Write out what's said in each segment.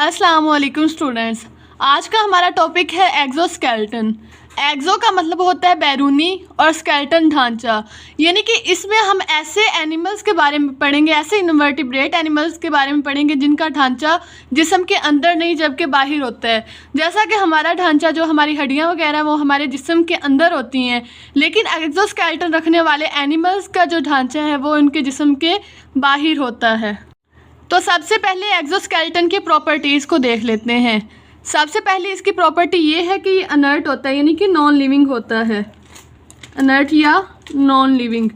अस्सलाम वालेकुम स्टूडेंट्स। आज का हमारा टॉपिक है एक्सोस्केलेटन। एक्सो का मतलब होता है बैरूनी और स्केलेटन ढांचा, यानी कि इसमें हम ऐसे एनिमल्स के बारे में पढ़ेंगे, ऐसे इनवर्टिब्रेट एनिमल्स के बारे में पढ़ेंगे जिनका ढांचा जिस्म के अंदर नहीं जबकि बाहर होता है। जैसा कि हमारा ढांचा जो हमारी हड्डियां वगैरह वो हमारे जिस्म के अंदर होती हैं, लेकिन एक्सोस्केलेटन रखने वाले एनिमल्स का जो ढांचा है वो उनके जिस्म के बाहर होता है। तो सबसे पहले एक्सोस्केलेटन की प्रॉपर्टीज़ को देख लेते हैं। सबसे पहले इसकी प्रॉपर्टी ये है कि ये अनर्ट होता है, यानी कि नॉन लिविंग होता है। अनर्ट या नॉन लिविंग।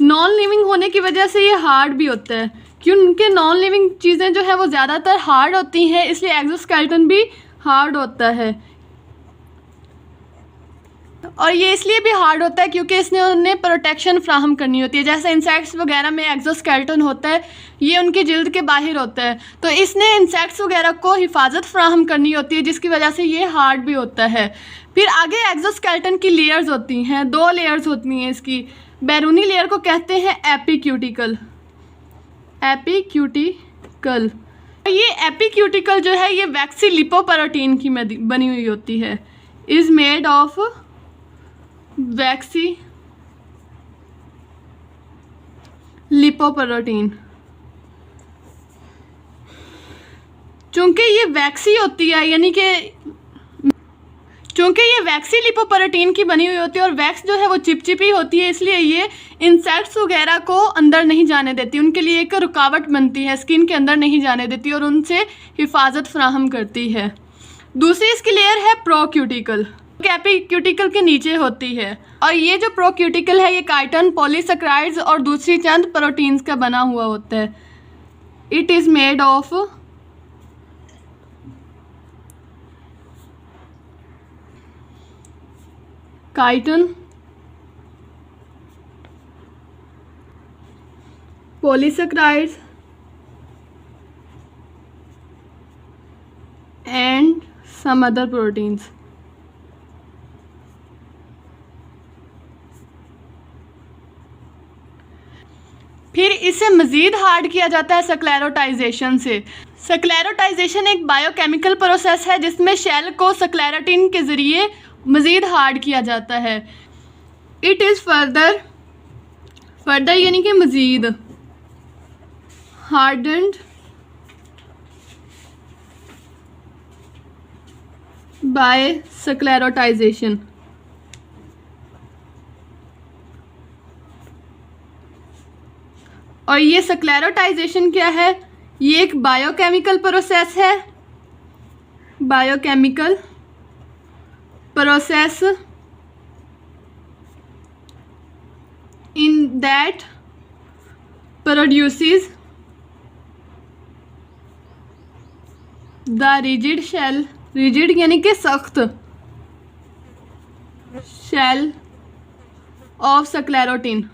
नॉन लिविंग होने की वजह से ये हार्ड भी होता है, क्योंकि नॉन लिविंग चीज़ें जो है वो ज़्यादातर हार्ड होती हैं, इसलिए एक्सोस्केलेटन भी हार्ड होता है। और ये इसलिए भी हार्ड होता है क्योंकि इसने उन्हें प्रोटेक्शन फ्राहम करनी होती है। जैसे इंसेक्ट्स वगैरह में एक्सोस्केलेटन होता है, ये उनकी जिल्द के बाहर होता है, तो इसने इंसेक्ट्स वगैरह को हिफाजत फ्राहम करनी होती है, जिसकी वजह से ये हार्ड भी होता है। फिर आगे एक्सोस्केलेटन की लेयर्स होती हैं, 2 लेयर्स होती हैं इसकी। बैरूनी लेयर को कहते हैं एपिक्यूटिकल। एपिक्यूटिकल ये एपिक्यूटिकल जो है ये वैक्सी लिपोप्रोटीन की बनी हुई होती है। Is made of vaccine lipoprotein. चूंकि ये वैक्सी होती है, यानी कि चूंकि ये वैक्सी लिपोप्रोटीन की बनी हुई होती है और वैक्स जो है वो चिपचिपी होती है, इसलिए ये इंसेक्ट्स वगैरह को अंदर नहीं जाने देती, उनके लिए एक रुकावट बनती है, स्किन के अंदर नहीं जाने देती और उनसे हिफाजत फ्राहम करती है। दूसरी इसकी लेयर है प्रोक्यूटिकल, एपिक्यूटिकल के नीचे होती है, और ये जो प्रोक्यूटिकल है ये काइटिन, पॉलीसेकेराइड्स और दूसरी चंद प्रोटीन्स का बना हुआ होता है। It is made of chitin, polysaccharides and some other proteins. फिर इसे मज़ीद हार्ड किया जाता है स्क्लेरोटाइजेशन से। स्क्लेरोटाइजेशन एक बायोकेमिकल प्रोसेस है जिसमें शेल को स्क्लेरोटिन के ज़रिए मज़ीद हार्ड किया जाता है। इट इज़ फर्दर यानी कि मज़ीद हार्डन्ड बाय स्क्लेरोटाइजेशन। और ये स्क्लेरोटाइजेशन क्या है? ये एक बायोकेमिकल प्रोसेस है। Biochemical process in that produces the rigid shell, rigid यानी कि सख्त शेल ऑफ स्क्लेरोटिन।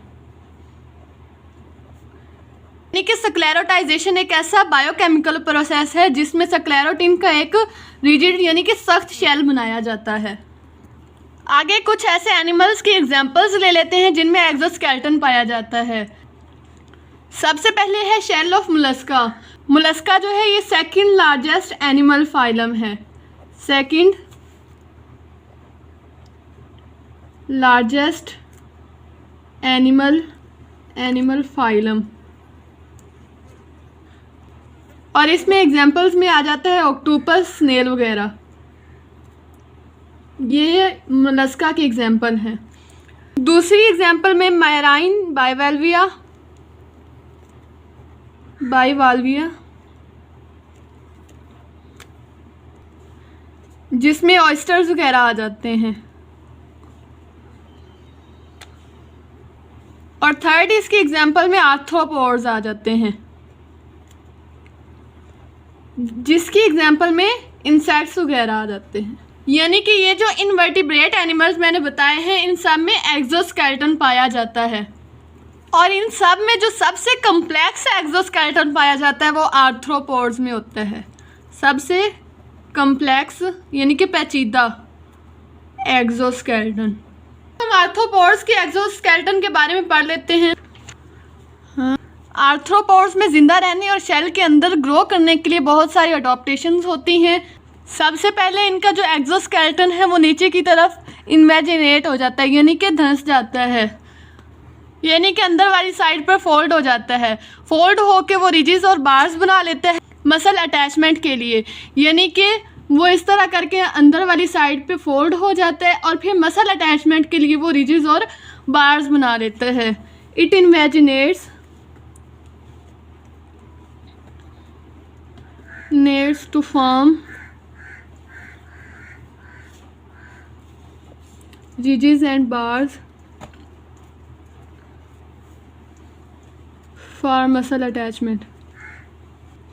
यानी कि स्क्लेरोटाइजेशन एक ऐसा बायोकेमिकल प्रोसेस है जिसमें स्क्लेरोटिन का एक रिजिड यानी कि सख्त शेल बनाया जाता है। आगे कुछ ऐसे एनिमल्स की एग्जांपल्स ले लेते हैं जिनमें एक्सोस्केलेटन पाया जाता है। सबसे पहले है शेल ऑफ मोलस्का। मोलस्का जो है ये सेकंड लार्जेस्ट एनिमल फाइलम है। सेकंड लार्जेस्ट एनिमल फाइलम, और इसमें एग्जांपल्स में आ जाता है ऑक्टोपस, स्नेल वगैरह। ये मोलस्का की एग्जांपल है। दूसरी एग्जांपल में मैराइन बाइवाल्विया, जिसमें ऑयस्टर्स वगैरह आ जाते हैं। और थर्ड इसकी एग्जांपल में आर्थ्रोपोड्स आ जाते हैं, जिसकी एग्जांपल में इंसेक्ट्स वगैरह आ जाते हैं। यानी कि ये जो इनवर्टिब्रेट एनिमल्स मैंने बताए हैं इन सब में एक्सोस्केलेटन पाया जाता है, और इन सब में जो सबसे कम्प्लेक्स एक्सोस्केलेटन पाया जाता है वो आर्थ्रोपोड्स में होता है। सबसे कम्प्लेक्स यानी कि पेचीदा एक्सोस्केलेटन। हम आर्थ्रोपोड्स के एक्सोस्केलेटन के बारे में पढ़ लेते हैं। आर्थ्रोपोड्स में ज़िंदा रहने और शेल के अंदर ग्रो करने के लिए बहुत सारी अडॉप्टेशंस होती हैं। सबसे पहले इनका जो एक्सोस्केलेटन है वो नीचे की तरफ इन्वेजिनेट हो जाता है, यानी कि धंस जाता है, यानी कि अंदर वाली साइड पर फोल्ड हो जाता है। फोल्ड होके वो रिजिस और बार्स बना लेते हैं मसल अटैचमेंट के लिए, यानी कि वो इस तरह करके अंदर वाली साइड पे फोल्ड हो जाता है और फिर मसल अटैचमेंट के लिए वो रिजिस और बार्स बना लेते हैं। It invaginates to form ridges and bars for muscle attachment.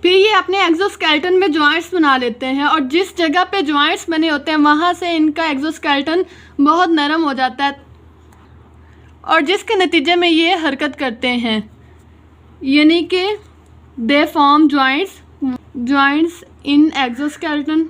फिर ये अपने एक्सोस्केलेटन में जॉइंट्स बना लेते हैं और जिस जगह पे जॉइंट्स बने होते हैं वहाँ से इनका एक्सोस्केलेटन बहुत नरम हो जाता है और जिसके नतीजे में ये हरकत करते हैं, यानी कि they form joints in exoskeleton.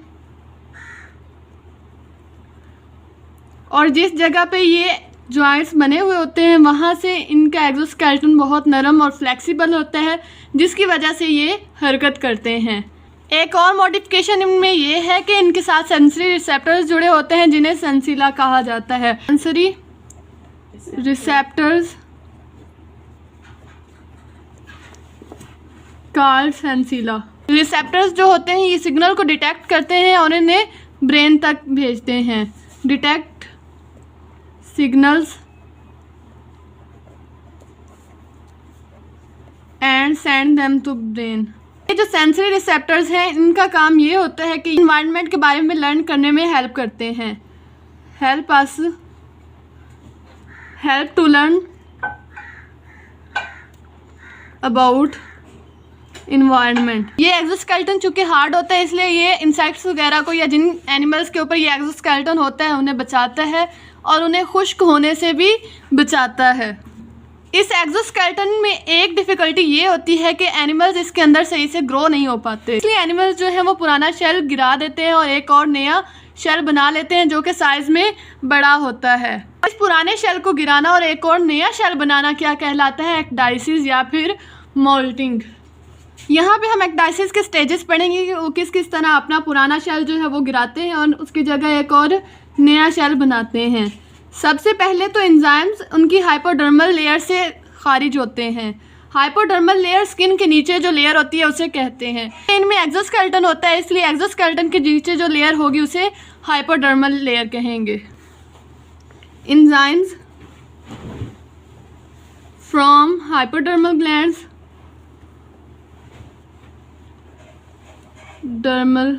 और जिस जगह पे ये जॉइंट्स बने हुए होते हैं वहाँ से इनका एक्सोस्केलेटन बहुत नरम और फ्लेक्सिबल होता है, जिसकी वजह से ये हरकत करते हैं। एक और मॉडिफिकेशन इनमें ये है कि इनके साथ सेंसरी रिसेप्टर्स जुड़े होते हैं जिन्हें सेंसिला कहा जाता है। Sensory receptors called sensilla. Receptors जो होते हैं ये सिग्नल को डिटेक्ट करते हैं और इन्हें ब्रेन तक भेजते हैं। Detect signals and send them to brain. ये जो सेंसरी रिसेप्टर्स हैं इनका काम ये होता है कि इन्वायरमेंट के बारे में लर्न करने में हेल्प करते हैं। Help to learn about environment. ये एक्सोस्केलेटन चूँकि हार्ड होता है इसलिए ये इंसेक्ट्स वगैरह को या जिन एनिमल्स के ऊपर ये एक्सोस्केलेटन होता है उन्हें बचाता है और उन्हें खुश्क होने से भी बचाता है। इस एक्सोस्केलेटन में एक डिफ़िकल्टी ये होती है कि एनिमल्स इसके अंदर सही से ग्रो नहीं हो पाते, इसलिए एनिमल्स जो है वो पुराना शेल गिरा देते हैं और एक और नया शेल बना लेते हैं जो कि साइज़ में बड़ा होता है। इस पुराने शेल को गिराना और एक और नया शेल बनाना क्या कहलाता है? एक्डाइसिस या फिर मोल्टिंग। यहाँ पे हम एक्डाइसिस के स्टेजेस पढ़ेंगे कि वो किस किस तरह अपना पुराना शेल जो है वो गिराते हैं और उसकी जगह एक और नया शेल बनाते हैं। सबसे पहले तो एंजाइम्स उनकी हाइपोडर्मल लेयर से खारिज होते हैं। हाइपोडर्मल लेयर स्किन के नीचे जो लेयर होती है उसे कहते हैं। इनमें एक्सोस्केलेटन होता है इसलिए एक्सोस्केलेटन के नीचे जो लेयर होगी उसे हाइपोडर्मल लेयर कहेंगे। Enzymes from hypodermal glands dermal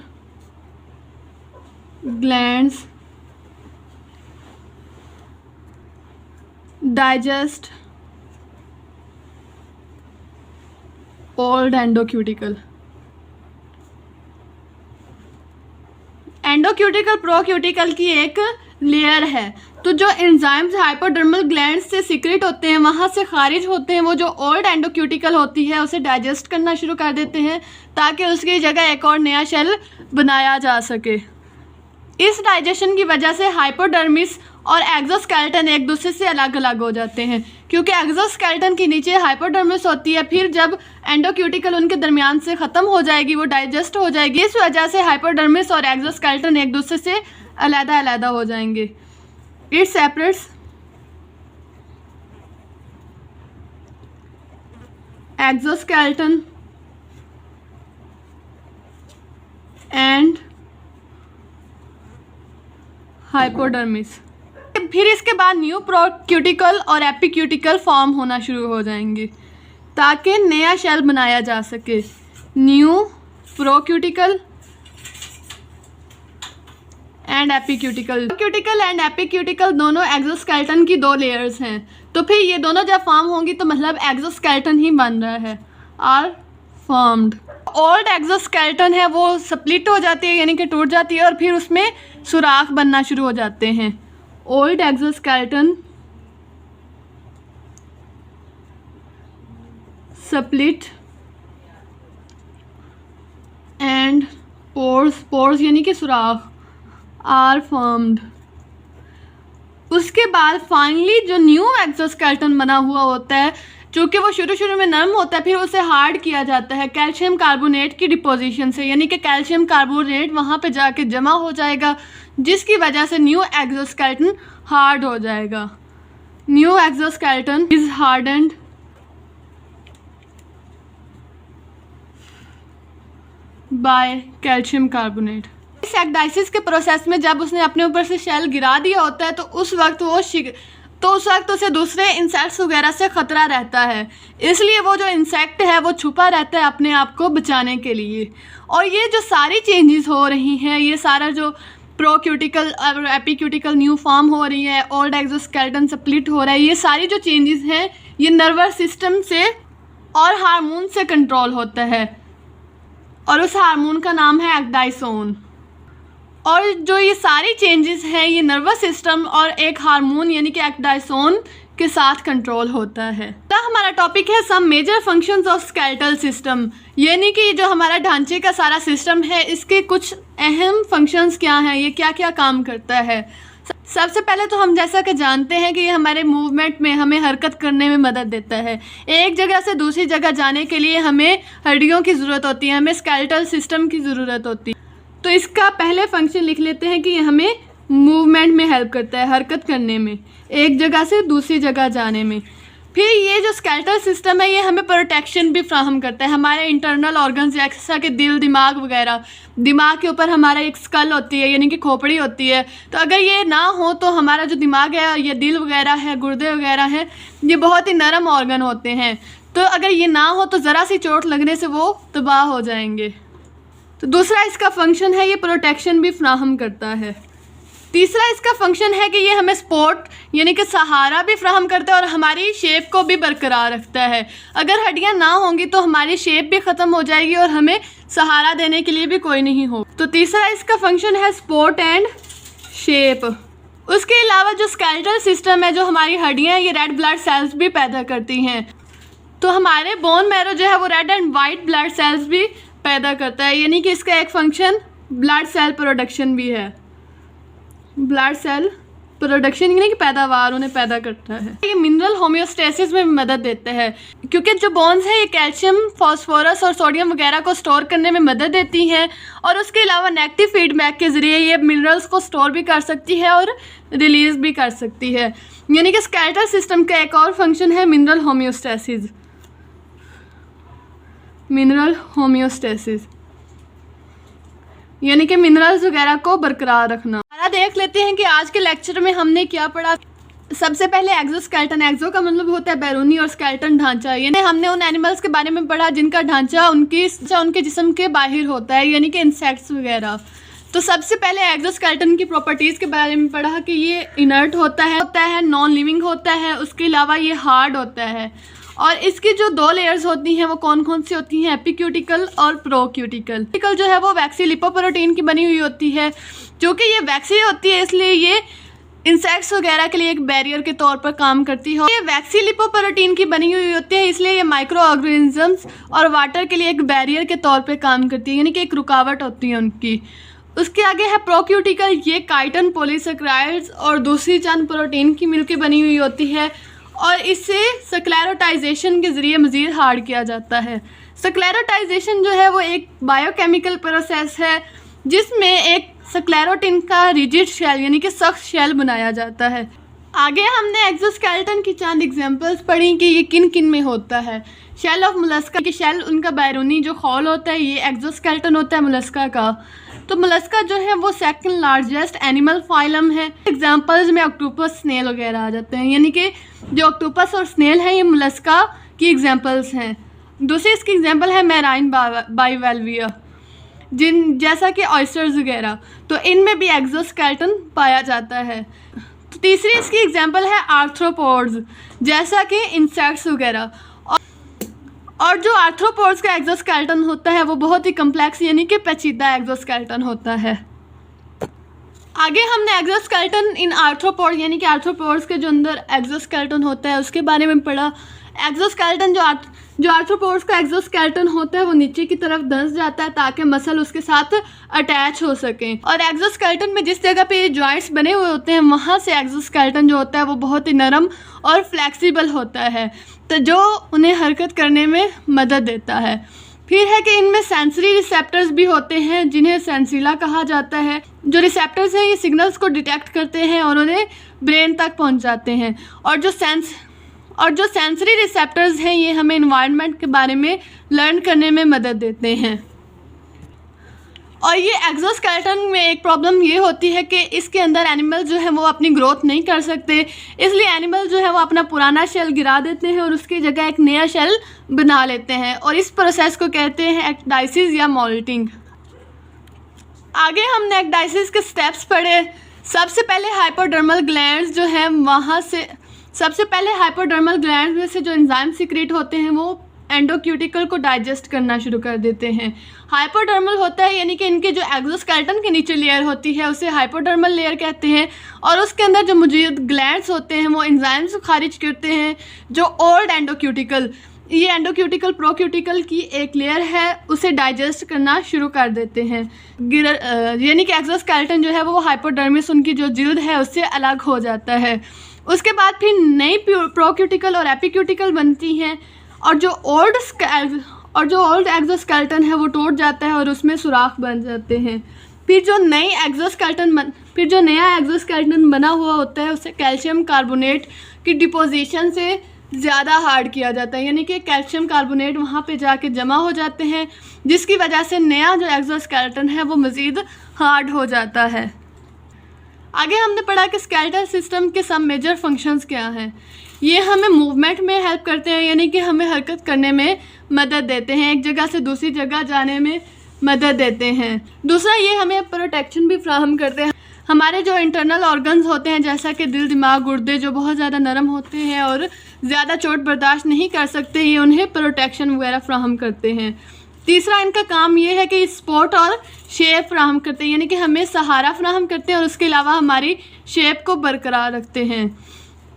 glands digest old endocuticle. Endocuticle प्रोक्यूटिकल की एक लेयर है। तो जो एंजाइम्स हाइपोडर्मल ग्लैंड्स से सीक्रेट होते हैं वहाँ से खारिज होते हैं, वो जो ओल्ड एंडोक्यूटिकल होती है उसे डाइजेस्ट करना शुरू कर देते हैं ताकि उसकी जगह एक और नया शेल बनाया जा सके। इस डाइजेशन की वजह से हाइपोडर्मिस और एक्सोस्केलेटन एक दूसरे से अलग अलग हो जाते हैं, क्योंकि एक्सोस्केलेटन के नीचे हाइपोडर्मिस होती है। फिर जब एंडोक्यूटिकल उनके दरमियान से ख़त्म हो जाएगी, वो डाइजेस्ट हो जाएगी, इस वजह से हाइपोडर्मिस और एक्सोस्केलेटन एक दूसरे से अलग-अलग हो जाएंगे। It separates exoskeleton and hypodermis. फिर इसके बाद न्यू प्रोक्यूटिकल और एपिक्यूटिकल फॉर्म होना शुरू हो जाएंगे ताकि नया शेल बनाया जा सके। New procuticle and epicuticle. Procuticle and epicuticle दोनों एक्सोस्केलेटन की दो लेयर्स हैं। तो फिर ये दोनों जब फॉर्म होंगी तो मतलब एक्सोस्केलेटन ही बन रहा है, आर फॉर्म्ड। ओल्ड एक्सोस्केलेटन है वो स्प्लिट हो जाती है, यानी कि टूट जाती है और फिर उसमें सुराख बनना शुरू हो जाते हैं। Old exoskeleton split and pores यानी कि सुराख आर फॉर्म्ड। उसके बाद फाइनली जो न्यू एक्सोस्केलेटन बना हुआ होता है चूँकि वो शुरू शुरू में नरम होता है, फिर उसे हार्ड किया जाता है कैल्शियम कार्बोनेट की डिपोजिशन से, यानी कि कैल्शियम कार्बोनेट वहाँ पे जाके जमा हो जाएगा, जिसकी वजह से न्यू एक्सोस्केलेटन हार्ड हो जाएगा। New exoskeleton is hardened by calcium carbonate. इस एक्डाइसिस के प्रोसेस में जब उसने अपने ऊपर से शेल गिरा दिया होता है तो उस वक्त उसे दूसरे इंसेक्ट्स वगैरह से ख़तरा रहता है, इसलिए वो जो इंसेक्ट है वो छुपा रहता है अपने आप को बचाने के लिए। और ये जो सारी चेंजेस हो रही हैं, ये सारा जो प्रोक्यूटिकल और एपिक्यूटिकल न्यू फॉर्म हो रही है, ओल्ड एक्सोस्केलेटन स्प्लिट हो रहा है, ये सारी जो चेंजेस हैं ये नर्वस सिस्टम से और हार्मोन से कंट्रोल होता है, और उस हार्मोन का नाम है एक्डाइसोन। और जो ये सारी चेंजेस हैं ये नर्वस सिस्टम और एक हार्मोन यानी कि एक्डाइसोन के साथ कंट्रोल होता है। तो हमारा टॉपिक है some major functions of skeletal system, यानी कि जो हमारा ढांचे का सारा सिस्टम है इसके कुछ अहम फंक्शंस क्या हैं, ये क्या क्या काम करता है। सबसे पहले तो हम जैसा कि जानते हैं कि ये हमारे मूवमेंट में हमें हरकत करने में मदद देता है। एक जगह से दूसरी जगह जाने के लिए हमें हड्डियों की ज़रूरत होती है, हमें स्केलेटल सिस्टम की ज़रूरत होती है। तो इसका पहले फंक्शन लिख लेते हैं कि ये हमें मूवमेंट में हेल्प करता है, हरकत करने में, एक जगह से दूसरी जगह जाने में। फिर ये जो स्केलेटल सिस्टम है ये हमें प्रोटेक्शन भी फ्राहम करता है, हमारे इंटरनल ऑर्गन्स जैसा कि दिल, दिमाग वगैरह। दिमाग के ऊपर हमारा एक स्कल होती है यानी कि खोपड़ी होती है, तो अगर ये ना हो तो हमारा जो दिमाग है, ये दिल वगैरह है, गुर्दे वगैरह हैं, ये बहुत ही नरम ऑर्गन होते हैं, तो अगर ये ना हो तो ज़रा सी चोट लगने से वो तबाह हो जाएंगे। तो दूसरा इसका फंक्शन है ये प्रोटेक्शन भी फ्राहम करता है। तीसरा इसका फंक्शन है कि ये हमें सपोर्ट यानी कि सहारा भी फ्राहम करता है और हमारी शेप को भी बरकरार रखता है। अगर हड्डियां ना होंगी तो हमारी शेप भी ख़त्म हो जाएगी और हमें सहारा देने के लिए भी कोई नहीं हो। तो तीसरा इसका फंक्शन है सपोर्ट एंड शेप। उसके अलावा जो स्केलेटल सिस्टम है, जो हमारी हड्डियाँ, ये रेड ब्लड सेल्स भी पैदा करती हैं, तो हमारे बोन मैरो जो है वो red and white blood cells भी पैदा करता है, यानी कि इसका एक फंक्शन ब्लड सेल प्रोडक्शन भी है। ब्लड सेल प्रोडक्शन यानी कि पैदावार उन्हें पैदा करता है। ये मिनरल होम्योस्टेसिस में मदद देता है, क्योंकि जो बोन्स है ये कैल्शियम, फास्फोरस और सोडियम वगैरह को स्टोर करने में मदद देती हैं, और उसके अलावा नेगेटिव फीडबैक के ज़रिए ये मिनरल्स को स्टोर भी कर सकती है और रिलीज़ भी कर सकती है। यानी कि स्केलेटल सिस्टम का एक और फंक्शन है मिनरल होम्योस्टेसिस। मिनरल होम्योस्टेसिस यानी कि मिनरल्स वगैरह को बरकरार रखना। देख लेते हैं कि आज के लेक्चर में हमने क्या पढ़ा। सबसे पहले एक्सोस्केलेटन, एक्सो का मतलब होता है बैरूनी और स्केलेटन ढांचा, यानी हमने उन एनिमल्स के बारे में पढ़ा जिनका ढांचा उनके जिस्म के बाहर होता है, यानी कि इंसेक्ट्स वगैरह। तो सबसे पहले एक्सोस्केलेटन की प्रॉपर्टीज़ के बारे में पढ़ा कि ये इनर्ट होता है, नॉन लिविंग होता है, उसके अलावा ये हार्ड होता है, और इसकी जो दो लेयर्स होती हैं वो कौन कौन सी होती हैं, एपिक्यूटिकल और प्रोक्यूटिकल। जो है वो वैक्सी लिपोप्रोटीन की बनी हुई होती है, जो कि ये वैक्सी होती है इसलिए ये इंसेक्ट्स वगैरह के लिए एक बैरियर के तौर पर काम करती है। ये वैक्सी लिपोप्रोटीन की बनी हुई होती है इसलिए ये माइक्रो ऑर्गेनिजम्स और वाटर के लिए एक बैरियर के तौर पर काम करती है, यानी कि एक रुकावट होती है उनकी। उसके आगे है प्रोक्यूटिकल, ये काइटिन, पॉलीसेकेराइड्स और दूसरी चंद प्रोटीन की मिलकर बनी हुई होती है, और इसे स्क्लेरोटाइजेशन के ज़रिए मज़ीद हार्ड किया जाता है। स्क्लेरोटाइजेशन जो है वो एक बायोकेमिकल प्रोसेस है जिसमें एक स्क्लेरोटिन का रिजिड शेल यानी कि सख्त शेल बनाया जाता है। आगे हमने एक्सोस्केलेटन की चंद एग्जांपल्स पढ़ी कि ये किन किन में होता है। शेल ऑफ मोलस्का, कि शेल उनका बैरूनी जो खोल होता है ये एक्सोस्केलेटन होता है मोलस्का का। तो मोलस्का जो है वो सेकंड लार्जेस्ट एनिमल फाइलम है। एग्जांपल्स में ऑक्टोपस, स्नेल वगैरह आ जाते हैं, यानी कि जो ऑक्टोपस और स्नेल है ये मोलस्का की एग्जांपल्स हैं। दूसरी इसकी एग्जांपल है मैराइन बाइवेल्विया, जैसा कि ऑयस्टर्स वगैरह, तो इनमें भी एक्सोस्केलेटन पाया जाता है। तो तीसरी इसकी एग्जांपल है आर्थ्रोपोड्स, जैसा कि इंसेक्ट्स वगैरह। और जो आर्थ्रोपोड्स का एक्सोस्केलेटन होता है वो बहुत ही कम्प्लेक्स यानी कि पेचीदा एक्सोस्केलेटन होता है। आगे हमने एक्सोस्केलेटन इन आर्थ्रोपोड यानी कि आर्थ्रोपोड्स के जो अंदर एक्सोस्केलेटन होता है उसके बारे में पढ़ा। एक्सोस्केलेटन जो जो आर्थ्रोपोड्स का एक्सोस्केलेटन होता है वो नीचे की तरफ धंस जाता है ताकि मसल उसके साथ अटैच हो सके। और एक्सोस्केलेटन में जिस जगह पे ये जॉइंट्स बने हुए होते हैं वहाँ से एक्सोस्केलेटन जो होता है वो बहुत ही नरम और फ्लेक्सिबल होता है, तो जो उन्हें हरकत करने में मदद देता है। फिर है कि इनमें सेंसरी रिसेप्टर्स भी होते हैं जिन्हें सेंसिला कहा जाता है। जो रिसेप्टर्स हैं ये सिग्नल्स को डिटेक्ट करते हैं और उन्हें ब्रेन तक पहुंचाते हैं। और जो सेंसरी रिसेप्टर्स हैं ये हमें एनवायरनमेंट के बारे में लर्न करने में मदद देते हैं। और ये एक्सोस्केलेटन में एक प्रॉब्लम ये होती है कि इसके अंदर एनिमल जो है वो अपनी ग्रोथ नहीं कर सकते, इसलिए एनिमल जो है वो अपना पुराना शेल गिरा देते हैं और उसकी जगह एक नया शेल बना लेते हैं, और इस प्रोसेस को कहते हैं एक्डाइसिस या मोल्टिंग। आगे हमने एक्डाइसिस के स्टेप्स पढ़े। सबसे पहले हाइपोडर्मल ग्लैंड्स जो हैं वहाँ से हाइपोडर्मल ग्लैंड्स में से जो एंजाइम सीक्रेट होते हैं वो एंडोक्यूटिकल को डाइजेस्ट करना शुरू कर देते हैं। हाइपोडर्मल होता है यानी कि इनके जो एक्सोस्केलेटन के नीचे लेयर होती है उसे हाइपोडर्मल लेयर कहते हैं, और उसके अंदर जो मौजूद ग्लैंड्स होते हैं वो एंजाइम्स को खारिज करते हैं। जो ओल्ड एंडोक्यूटिकल, ये एंडोक्यूटिकल प्रोक्यूटिकल की एक लेयर है, उसे डाइजेस्ट करना शुरू कर देते हैं। यानी कि एक्सोस्केलेटन जो है वो हाइपोडर्मिस, उनकी जो जिल्द है उससे अलग हो जाता है। उसके बाद फिर नई प्रोक्यूटिकल और एपिक्यूटिकल बनती हैं, और जो ओल्ड एक्सोस्केलेटन है वो टूट जाता है और उसमें सुराख बन जाते हैं। फिर जो नया एक्सोस्केलेटन बना हुआ होता है उसे कैल्शियम कार्बोनेट की डिपोजिशन से ज़्यादा हार्ड किया जाता है, यानी कि कैल्शियम कार्बोनेट वहाँ पे जाके जमा हो जाते हैं, जिसकी वजह से नया जो एक्सोस्केलेटन है वो मज़ीद हार्ड हो जाता है। आगे हमने पढ़ा कि स्केलेटल सिस्टम के सब मेजर फंक्शंस क्या हैं। ये हमें मूवमेंट में हेल्प करते हैं, यानी कि हमें हरकत करने में मदद देते हैं, एक जगह से दूसरी जगह जाने में मदद देते हैं। दूसरा, ये हमें प्रोटेक्शन भी फ्राहम करते हैं। हमारे जो इंटरनल ऑर्गन्स होते हैं जैसा कि दिल, दिमाग, गुर्दे जो बहुत ज़्यादा नरम होते हैं और ज़्यादा चोट बर्दाश्त नहीं कर सकते, ये उन्हें प्रोटेक्शन वगैरह फ्राहम करते हैं। तीसरा, इनका काम ये है कि सपोर्ट और शेप फ्राहम करते हैं, यानी कि हमें सहारा फ्राहम करते हैं और उसके अलावा हमारी शेप को बरकरार रखते हैं।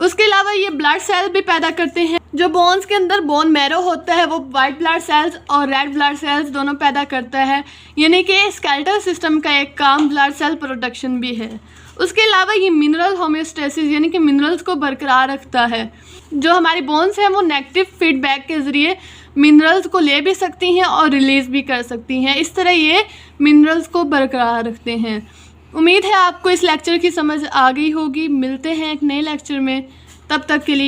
उसके अलावा ये ब्लड सेल भी पैदा करते हैं। जो बोन्स के अंदर बोन मैरो होता है वो वाइट ब्लड सेल्स और रेड ब्लड सेल्स दोनों पैदा करता है, यानी कि स्केलेटल सिस्टम का एक काम ब्लड सेल प्रोडक्शन भी है। उसके अलावा ये मिनरल होम्योस्टेसिस यानी कि मिनरल्स को बरकरार रखता है। जो हमारी बोन्स हैं वो नेगेटिव फीडबैक के ज़रिए मिनरल्स को ले भी सकती हैं और रिलीज़ भी कर सकती हैं, इस तरह ये मिनरल्स को बरकरार रखते हैं। उम्मीद है आपको इस लेक्चर की समझ आ गई होगी। मिलते हैं एक नए लेक्चर में, तब तक के लिए